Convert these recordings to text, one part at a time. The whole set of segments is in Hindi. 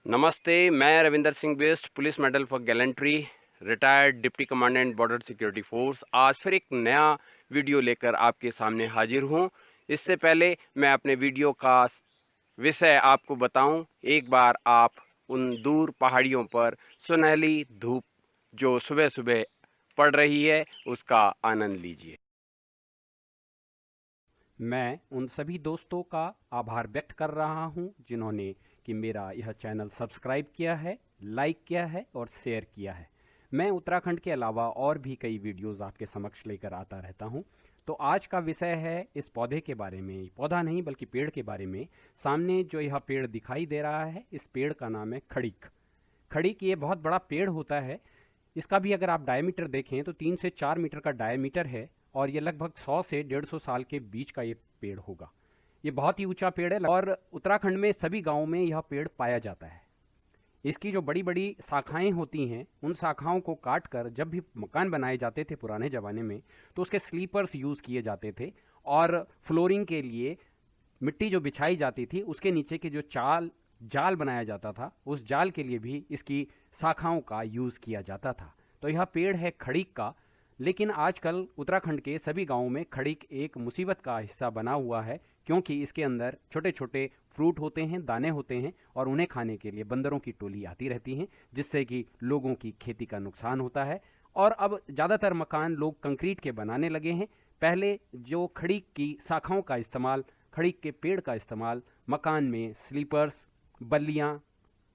नमस्ते, मैं Ravinder Singh Bisht, police medal for gallantry, retired deputy commandant border security force. आज फिर एक नया वीडियो लेकर आपके सामने हाजिर हूं। इससे पहले मैं अपने वीडियो का विषय आपको बताऊं, एक बार आप उन दूर पहाड़ियों पर सुनहली धूप जो सुबह सुबह पड़ रही है उसका आनंद लीजिए। मैं उन सभी दोस्तों का आभार व्यक्त कर रहा हूं जिन्होंने कि मेरा यह चैनल सब्सक्राइब किया है, लाइक किया है और शेयर किया है। मैं उत्तराखंड के अलावा और भी कई वीडियोस आपके समक्ष लेकर आता रहता हूं। तो आज का विषय है इस पौधे के बारे में, पौधा नहीं बल्कि पेड़ के बारे में। सामने जो यह पेड़ दिखाई दे रहा है, इस पेड़ का नाम है खड़ीक। खड़ीक ये बहुत बड़ा पेड़ होता है। इसका भी अगर आप डायमीटर देखें तो 3 से 4 मीटर का डायमीटर है और ये लगभग 100 से 150 साल के बीच का ये पेड़ होगा। ये बहुत ही ऊंचा पेड़ है और उत्तराखंड में सभी गांवों में यह पेड़ पाया जाता है। इसकी जो बड़ी बड़ी शाखाएं होती हैं, उन शाखाओं को काट कर जब भी मकान बनाए जाते थे पुराने ज़माने में, तो उसके स्लीपर्स यूज़ किए जाते थे। और फ्लोरिंग के लिए मिट्टी जो बिछाई जाती थी, उसके नीचे के जो जाल बनाया जाता था, उस जाल के लिए भी इसकी शाखाओं का यूज़ किया जाता था। तो यह पेड़ है खड़ीक का। लेकिन आजकल उत्तराखंड के सभी गांवों में खड़ीक एक मुसीबत का हिस्सा बना हुआ है, क्योंकि इसके अंदर छोटे छोटे फ्रूट होते हैं, दाने होते हैं, और उन्हें खाने के लिए बंदरों की टोली आती रहती हैं, जिससे कि लोगों की खेती का नुकसान होता है। और अब ज़्यादातर मकान लोग कंक्रीट के बनाने लगे हैं। पहले जो खड़ीक की शाखाओं का इस्तेमाल, खड़ीक के पेड़ का इस्तेमाल मकान में स्लीपर्स, बल्लियाँ,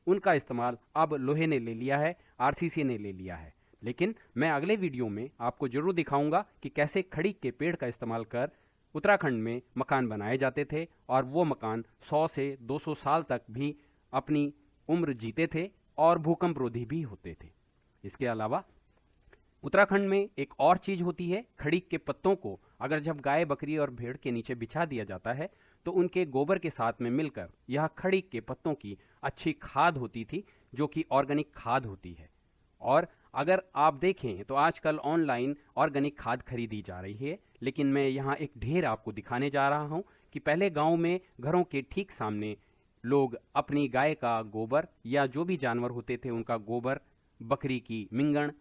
उनका इस्तेमाल अब लोहे ने ले लिया है, आरसीसी ने ले लिया है। लेकिन मैं अगले वीडियो में आपको जरूर दिखाऊंगा कि कैसे खड़ीक के पेड़ का इस्तेमाल कर उत्तराखंड में मकान बनाए जाते थे, और वो मकान 100 से 200 साल तक भी अपनी उम्र जीते थे और भूकंप रोधी भी होते थे। इसके अलावा उत्तराखंड में एक और चीज होती है, खड़ीक के पत्तों को अगर जब गाय, बकरी और भेड़ के नीचे बिछा दिया जाता है, तो उनके गोबर के साथ में मिलकर यह खड़ीक के पत्तों की अच्छी खाद होती थी, जो कि ऑर्गेनिक खाद होती है। और अगर आप देखें तो आजकल ऑनलाइन ऑर्गेनिक खाद खरीदी जा रही है। लेकिन मैं यहाँ एक ढेर आपको दिखाने जा रहा हूँ कि पहले गांव में घरों के ठीक सामने लोग अपनी गाय का गोबर या जो भी जानवर होते थे उनका गोबर, बकरी की मिंगण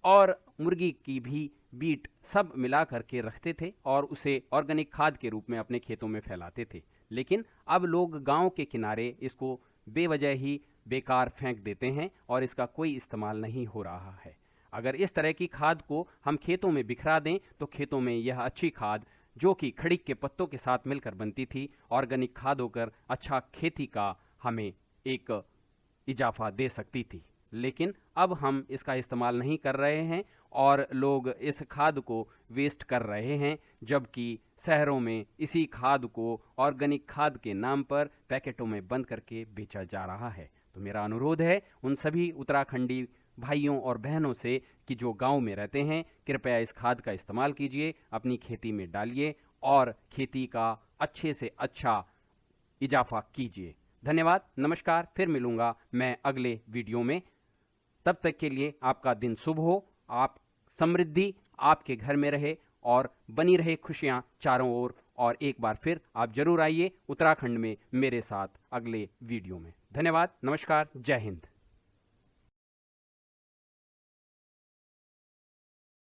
और मुर्गी की भी बीट सब मिला करके रखते थे और उसे ऑर्गेनिक खाद के रूप में अपने खेतों में फैलाते थे। लेकिन अब लोग गांव के किनारे इसको बेवजह ही बेकार फेंक देते हैं और इसका कोई इस्तेमाल नहीं हो रहा है। अगर इस तरह की खाद को हम खेतों में बिखरा दें तो खेतों में यह अच्छी खाद, जो कि खड़ीक के पत्तों के साथ मिलकर बनती थी, ऑर्गेनिक खाद होकर अच्छा खेती का हमें एक इजाफा दे सकती थी। लेकिन अब हम इसका इस्तेमाल नहीं कर रहे हैं और लोग इस खाद को वेस्ट कर रहे हैं, जबकि शहरों में इसी खाद को ऑर्गेनिक खाद के नाम पर पैकेटों में बंद करके बेचा जा रहा है। तो मेरा अनुरोध है उन सभी उत्तराखंडी भाइयों और बहनों से कि जो गांव में रहते हैं, कृपया इस खाद का इस्तेमाल कीजिए, अपनी खेती में डालिए और खेती का अच्छे से अच्छा इजाफा कीजिए। धन्यवाद, नमस्कार, फिर मिलूंगा मैं अगले वीडियो में। तब तक के लिए आपका दिन शुभ हो, आप समृद्धि आपके घर में रहे और बनी रहे खुशियां चारों ओर। और एक बार फिर आप जरूर आइए उत्तराखंड में मेरे साथ अगले वीडियो में। धन्यवाद, नमस्कार, जय हिंद।